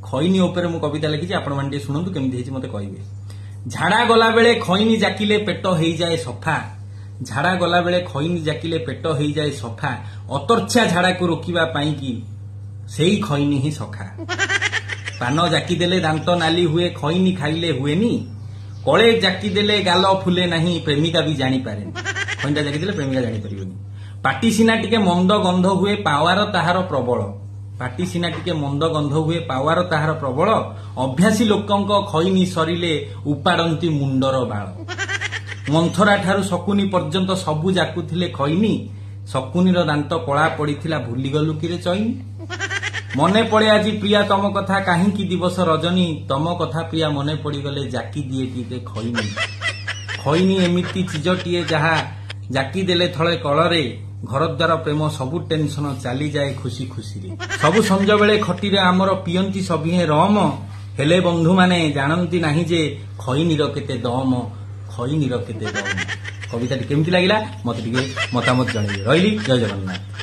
खैनी उपरे मु कविता लिखी आपण माने शुणु केमती मते कहबे। झाड़ा गला बेले खैनी जाकिले पेट हो जाए सफा, झाड़ा गला बेले खैनी जाकिले पेट हो जाए सफा, अतर्छा झाड़ा को रोकिबा पाई की सेई खैनी ही सखा। पान जाकी देले दांत नाली हुए, खैनी खाइले हुएनी, कले जाकी देले गाल फुले नहीं, प्रेमिका भी जानी पारे। खैनीटा जाकी देले प्रेमिका जानी परिबनी। पाटी सीना टिके मंद गंध हुए, पावार ताहार प्रबल, पाटी सीना टिके मंद गंध हुए, पावार ताहार प्रबल, अभ्यासी लोकंक खैनी सरिले उपाड़ंती मुंडर बाल। मंथरा ठारू शकुनी पर्यंत सबु जाकुथिले खैनी, शकुनीर दांत कला पड़ीथिला भूली गलु किरे चैनी। मने पड़े आज प्रिया तम कथा, काहींकी दिवस रजनी, तम कथा प्रिया मने पड़ी गले जाकी दिए टिके खैनी। खैनी एमिति चीजटिए जहा जाकी देले थळे कलरे, घर द्वार प्रेम सबु टेंशन चली जाए खुशी खुशी रे। सबु संज बेले खटी रे आमर पियंती सभिए रम, हेले बंधु माने जानंती नाही जे खैनी रो केते दम, खैनी रो केते दम। कविता केमती लागिला मते टिके मतामत जणाइबे। रहिली, जय जगन्नाथ।